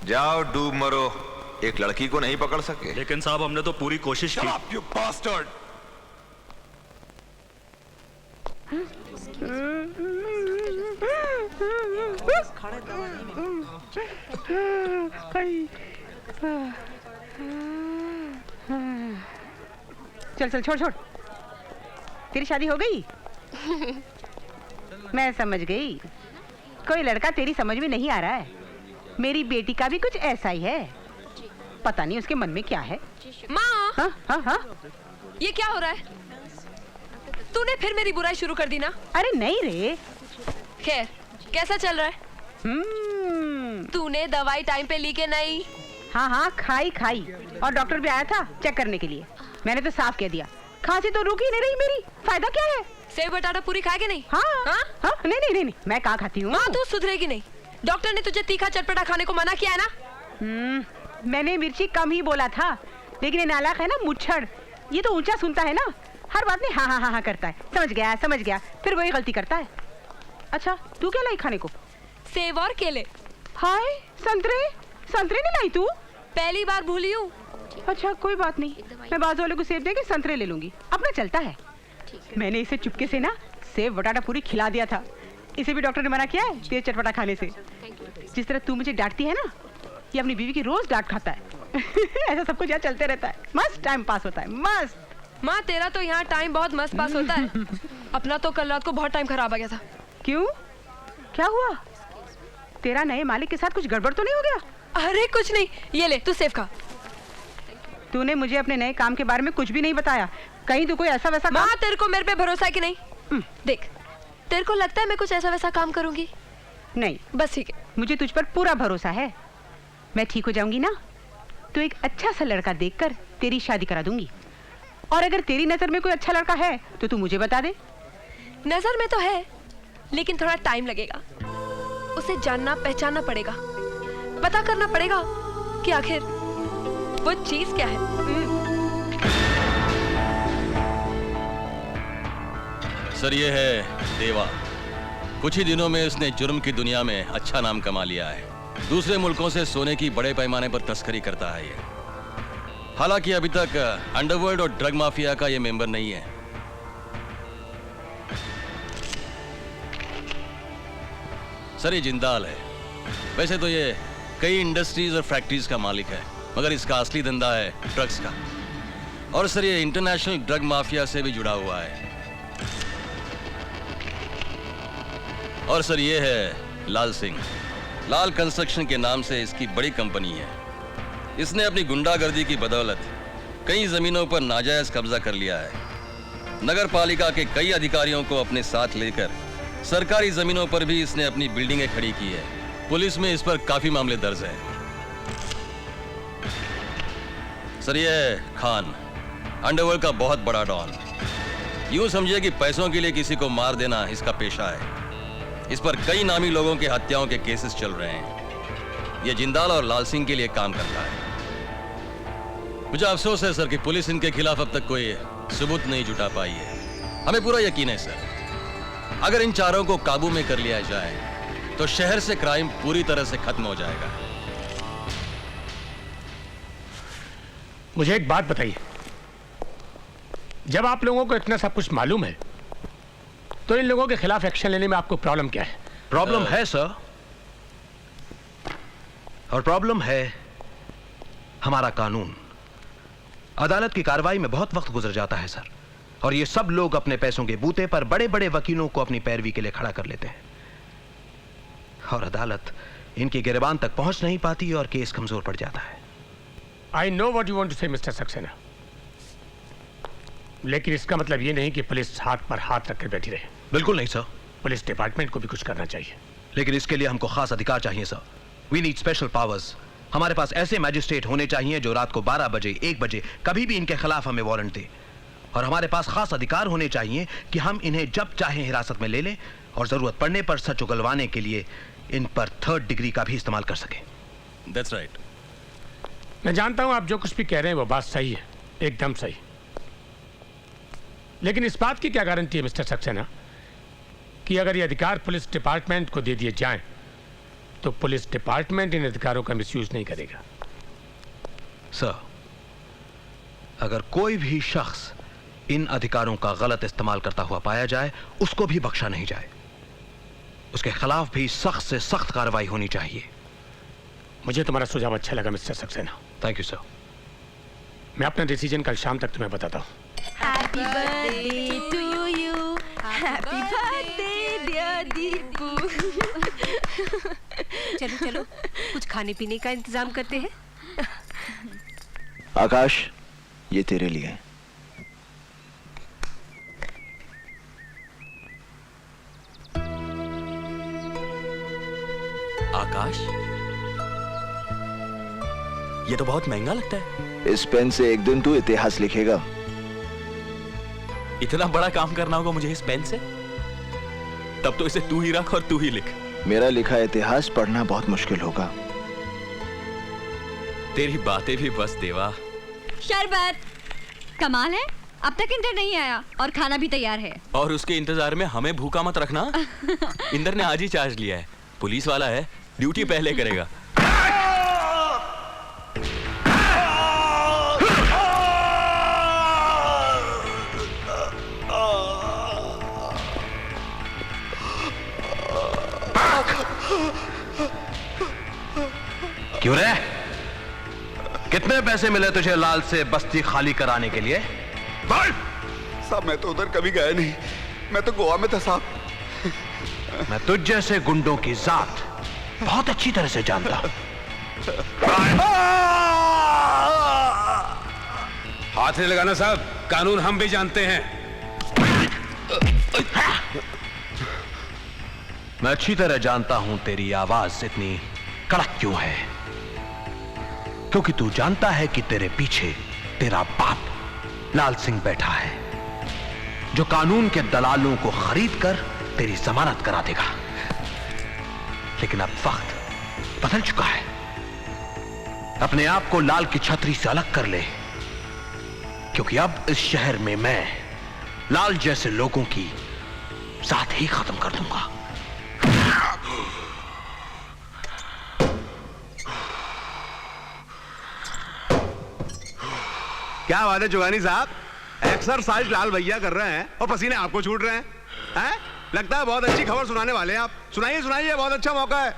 जाओ डूब मरो, एक लड़की को नहीं पकड़ सके। लेकिन साहब हमने तो पूरी कोशिश की। You bastard! चल चल छोड़ छोड़, तेरी शादी हो गई? मैं समझ गई, कोई लड़का तेरी समझ में नहीं आ रहा है। मेरी बेटी का भी कुछ ऐसा ही है, पता नहीं उसके मन में क्या है। माँ, हाँ हाँ हाँ, ये क्या हो रहा है? तूने फिर मेरी बुराई शुरू कर दी ना? अरे नहीं रे। खैर, कैसा चल रहा है? तूने दवाई टाइम पे ली के नहीं? हाँ हाँ, खाई खाई, और डॉक्टर भी आया था चेक करने के लिए। मैंने तो साफ कह दिया, खांसी तो रुक ही नहीं रही मेरी, फायदा क्या है? सेव बटाटा पूरी खाए के नहीं? हाँ हाँ? हाँ, नहीं नहीं नहीं, मैं कहाँ खाती हूँ। माँ, तू सुधरेगी नहीं। डॉक्टर ने तुझे तीखा चटपटा खाने को मना किया है ना? मैंने मिर्ची कम ही बोला था, लेकिन ये नालायक है ना मुच्छड़, ये तो ऊंचा सुनता है ना, हर बात में हाँ हाँ हाँ हाँ करता है। समझ गया, फिर वही गलती करता है। अच्छा, तू क्या लाई खाने को? सेव और केले। हाय, संतरे नहीं लाई तू? पहली बार भूली हूँ। अच्छा कोई बात नहीं, मैं बाजू वाले को सेब दे के संतरे ले लूंगी, अपना चलता है। मैंने इसे चुपके से ना सेब बटाटा पूरी खिला दिया था, इसे भी डॉक्टर ने मना किया है तेज चटपटा खाने से। जिस तरह तू मुझे डांटती है ना, ये अपनी बीवी की रोज डांट खाता है। ऐसा सब कुछ यहाँ चलते रहता है, मस्त टाइम पास होता है, मस्त। माँ, तेरा तो यहाँ टाइम बहुत मस्त पास होता है। अपना तो कल रात को बहुत टाइम खराब आ गया था। क्यों, क्या हुआ? तेरा नए मालिक के साथ कुछ गड़बड़ तो नहीं हो गया? अरे कुछ नहीं, ये ले, तू सेव खा। तूने मुझे अपने नए काम के बारे में कुछ भी नहीं बताया, कहीं तू कोई ऐसा वैसा माँ, तेरे को मेरे पे भरोसा है कि नहीं? देख, तेरे को लगता है मैं कुछ ऐसा वैसा काम करूंगी? नहीं, बस ठीक है। मुझे तुझ पर पूरा भरोसा है। मैं ठीक हो जाऊंगी ना, तो एक अच्छा सा लड़का देखकर तेरी शादी करा दूंगी, और अगर तेरी नजर में कोई अच्छा लड़का है तो तू मुझे बता दे। नजर में तो है, लेकिन थोड़ा टाइम लगेगा। उसे जानना पहचानना पड़ेगा, पता करना पड़ेगा कि आखिर वो चीज क्या है। सर, ये है देवा। कुछ ही दिनों में इसने जुर्म की दुनिया में अच्छा नाम कमा लिया है। दूसरे मुल्कों से सोने की बड़े पैमाने पर तस्करी करता है ये। हालांकि अभी तक अंडरवर्ल्ड और ड्रग माफिया का ये मेंबर नहीं है। सर, ये जिंदाल है। वैसे तो ये कई इंडस्ट्रीज और फैक्ट्रीज का मालिक है, मगर इसका असली धंधा है ड्रग्स का। और सर, ये इंटरनेशनल ड्रग माफिया से भी जुड़ा हुआ है। और सर, ये है लाल सिंह। लाल कंस्ट्रक्शन के नाम से इसकी बड़ी कंपनी है। इसने अपनी गुंडागर्दी की बदौलत कई जमीनों पर नाजायज कब्जा कर लिया है। नगर पालिका के कई अधिकारियों को अपने साथ लेकर सरकारी जमीनों पर भी इसने अपनी बिल्डिंगें खड़ी की है। पुलिस में इस पर काफी मामले दर्ज हैं। सर, ये है खान, अंडरवर्ल्ड का बहुत बड़ा डॉन। यूं समझिए कि पैसों के लिए किसी को मार देना इसका पेशा है। इस पर कई नामी लोगों के हत्याओं के केसेस चल रहे हैं। यह जिंदाल और लाल सिंह के लिए काम करता है। मुझे अफसोस है सर कि पुलिस इनके खिलाफ अब तक कोई सबूत नहीं जुटा पाई है। हमें पूरा यकीन है सर, अगर इन चारों को काबू में कर लिया जाए तो शहर से क्राइम पूरी तरह से खत्म हो जाएगा। मुझे एक बात बताइए, जब आप लोगों को इतना सब कुछ मालूम है तो इन लोगों के खिलाफ एक्शन लेने में आपको प्रॉब्लम क्या है? प्रॉब्लम है सर, और प्रॉब्लम है हमारा कानून। अदालत की कार्रवाई में बहुत वक्त गुजर जाता है सर, और ये सब लोग अपने पैसों के बूते पर बड़े बड़े वकीलों को अपनी पैरवी के लिए खड़ा कर लेते हैं, और अदालत इनकी गिरबान तक पहुंच नहीं पाती और केस कमजोर पड़ जाता है। I know what you want to say mister Saxena, लेकिन इसका मतलब ये नहीं कि पुलिस हाथ पर हाथ रखकर बैठी रहे। बिल्कुल नहीं सर, पुलिस डिपार्टमेंट को भी कुछ करना चाहिए। लेकिन इसके लिए हमको खास अधिकार चाहिए sir. We need special powers. हमारे पास ऐसे मैजिस्ट्रेट होने चाहिए जो रात को 12 बजे 1 बजे कभी भी इनके खिलाफ हमें वारंट दे, और हमारे पास खास अधिकार होने चाहिए कि हम इन्हें जब चाहें हिरासत में ले लें, और जरूरत पड़ने पर सच उगलवाने के लिए इन पर 3rd डिग्री का भी इस्तेमाल कर सकें। That's right. मैं जानता हूं आप जो कुछ भी कह रहे हैं वो बात सही है, एकदम सही, लेकिन इस बात की क्या गारंटी है मिस्टर सक्सेना कि अगर ये अधिकार पुलिस डिपार्टमेंट को दे दिए जाएं तो पुलिस डिपार्टमेंट इन अधिकारों का मिसयूज नहीं करेगा। सर, अगर कोई भी शख्स इन अधिकारों का गलत इस्तेमाल करता हुआ पाया जाए, उसको भी बख्शा नहीं जाए। उसके खिलाफ भी सख्त से सख्त कार्रवाई होनी चाहिए। मुझे तुम्हारा सुझाव अच्छा लगा mister Saxena. Thank you sir. मैं अपना डिसीजन कल शाम तक तुम्हें बताता हूँ। Happy birthday to you, happy birthday dear Deepu. चलो चलो कुछ खाने पीने का इंतजाम करते हैं। आकाश, ये तेरे लिए। आकाश, ये तो बहुत महंगा लगता है। इस पेन से एक दिन तू इतिहास लिखेगा। इतना बड़ा काम करना होगा मुझे इस पेन से? तब तो इसे तू ही रख और तू ही लिख। मेरा लिखा इतिहास पढ़ना बहुत मुश्किल होगा। तेरी बातें भी बस देवा। शरबत कमाल है, अब तक इंटर नहीं आया और खाना भी तैयार है। और उसके इंतजार में हमें भूखा मत रखना। इंदर ने आज ही चार्ज लिया है, पुलिस वाला है, ड्यूटी पहले करेगा। क्यों रे? कितने पैसे मिले तुझे लाल से बस्ती खाली कराने के लिए? साहब, मैं तो उधर कभी गया नहीं, मैं तो गोवा में था साहब। मैं तुझ जैसे गुंडों की जात बहुत अच्छी तरह से जानता हूं। हाथ नहीं लगाना साहब, कानून हम भी जानते हैं। मैं अच्छी तरह जानता हूं तेरी आवाज इतनी कड़क क्यों है। क्योंकि तू जानता है कि तेरे पीछे तेरा बाप लाल सिंह बैठा है, जो कानून के दलालों को खरीद कर तेरी जमानत करा देगा। लेकिन अब वक्त बदल चुका है। अपने आप को लाल की छतरी से अलग कर ले, क्योंकि अब इस शहर में मैं लाल जैसे लोगों की साथ ही खत्म कर दूंगा। क्या बात है जुगानी साहब, एक्सरसाइज लाल भैया कर रहे हैं और पसीने आपको छूट रहे हैं? हैं? लगता है बहुत अच्छी खबर सुनाने वाले हैं आप। सुनाइए सुनाइए, बहुत अच्छा मौका है।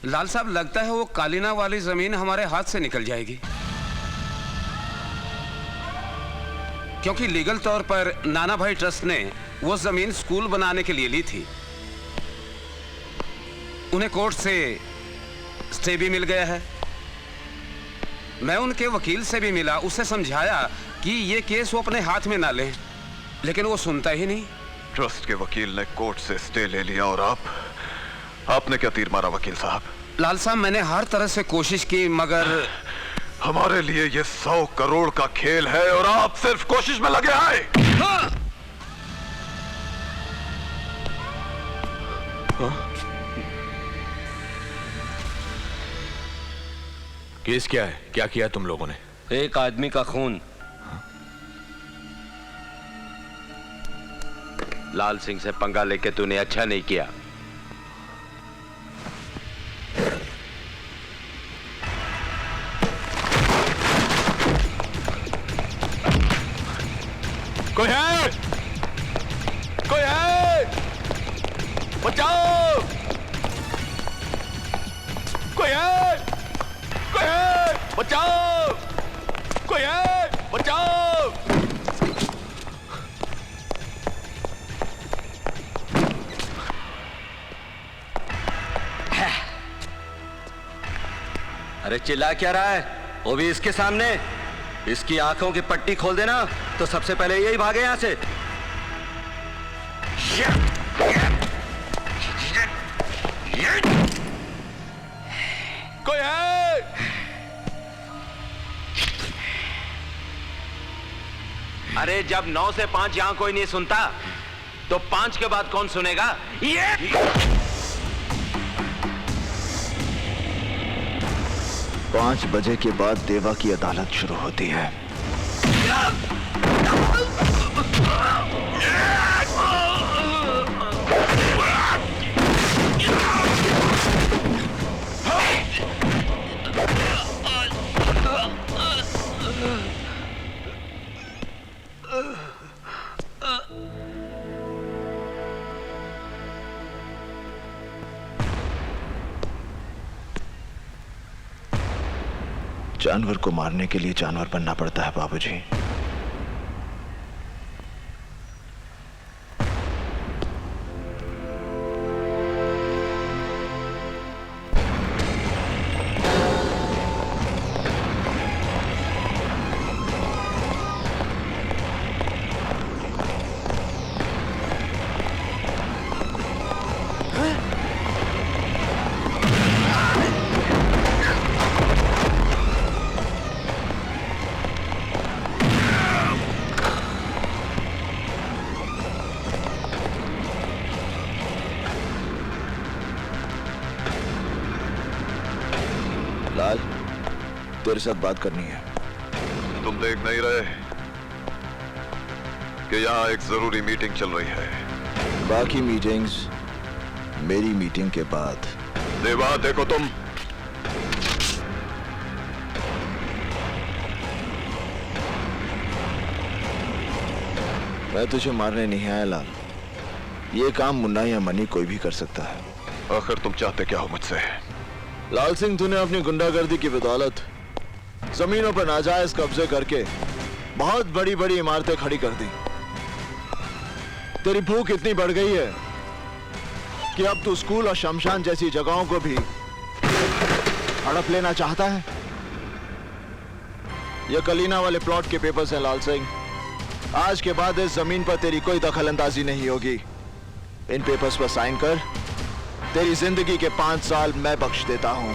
लाल साहब, लगता है वो कालीना वाली जमीन हमारे हाथ से निकल जाएगी, क्योंकि लीगल तौर पर नाना भाई ट्रस्ट ने वो जमीन स्कूल बनाने के लिए ली थी। उन्हें कोर्ट से स्टे भी मिल गया है। मैं उनके वकील से भी मिला, उससे समझाया कि ये केस वो अपने हाथ में ना लें, लेकिन वो सुनता ही नहीं। ट्रस्ट के वकील ने कोर्ट से स्टे ले लिया और आपने क्या तीर मारा वकील साहब? लाल साहब, मैंने हर तरह से कोशिश की, मगर हमारे लिए ये 100 करोड़ का खेल है और आप सिर्फ कोशिश में लगे हैं। हाँ। केस क्या है? क्या किया तुम लोगों ने? एक आदमी का खून। लाल सिंह से पंगा लेके तूने अच्छा नहीं किया। कोई है? कोई है? बचाओ! कोई है? कोई है? बचाओ! कोई है? बचाओ! अरे चिल्ला क्या रहा है? वो भी इसके सामने। इसकी आंखों की पट्टी खोल देना तो सबसे पहले यही भागे यहां से। कोई है? अरे जब 9 से 5 यहां कोई नहीं सुनता तो 5 के बाद कौन सुनेगा? ये 5 बजे के बाद देवा की अदालत शुरू होती है। जानवर को मारने के लिए जानवर बनना पड़ता है बाबूजी। लाल, तेरे साथ बात करनी है। तुम देख नहीं रहे कि यहाँ एक जरूरी मीटिंग चल रही है? बाकी मीटिंग्स मेरी मीटिंग के बाद। देवा, देखो तुम। मैं तुझे मारने नहीं आया लाल। ये काम मुन्ना या मनी कोई भी कर सकता है। आखिर तुम चाहते क्या हो मुझसे? लाल सिंह, तूने अपनी गुंडागर्दी की बदौलत जमीनों पर नाजायज कब्जे करके बहुत बड़ी बड़ी इमारतें खड़ी कर दी। तेरी भूख इतनी बढ़ गई है कि अब तू स्कूल और शमशान जैसी जगहों को भी हड़प लेना चाहता है। ये कलीना वाले प्लॉट के पेपर्स हैं लाल सिंह। आज के बाद इस जमीन पर तेरी कोई दखल अंदाजी नहीं होगी। इन पेपर्स पर साइन कर। तेरी जिंदगी के 5 साल मैं बख्श देता हूं।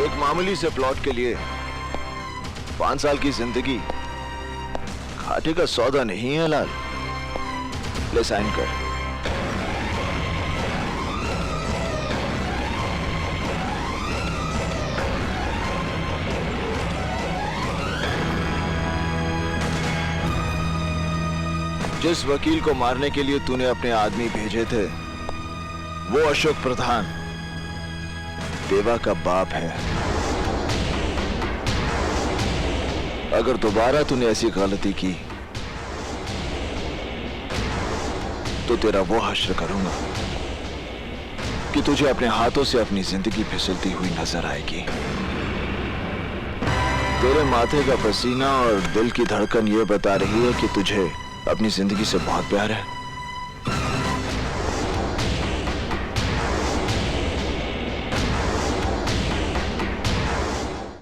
एक मामूली से प्लॉट के लिए 5 साल की जिंदगी घाटे का सौदा नहीं है लाल। ले साइन कर। जिस वकील को मारने के लिए तूने अपने आदमी भेजे थे वो अशोक प्रधान देवा का बाप है। अगर दोबारा तूने ऐसी गलती की तो तेरा वो हश्र करूंगा कि तुझे अपने हाथों से अपनी जिंदगी फिसलती हुई नजर आएगी। तेरे माथे का पसीना और दिल की धड़कन ये बता रही है कि तुझे अपनी जिंदगी से बहुत प्यार है।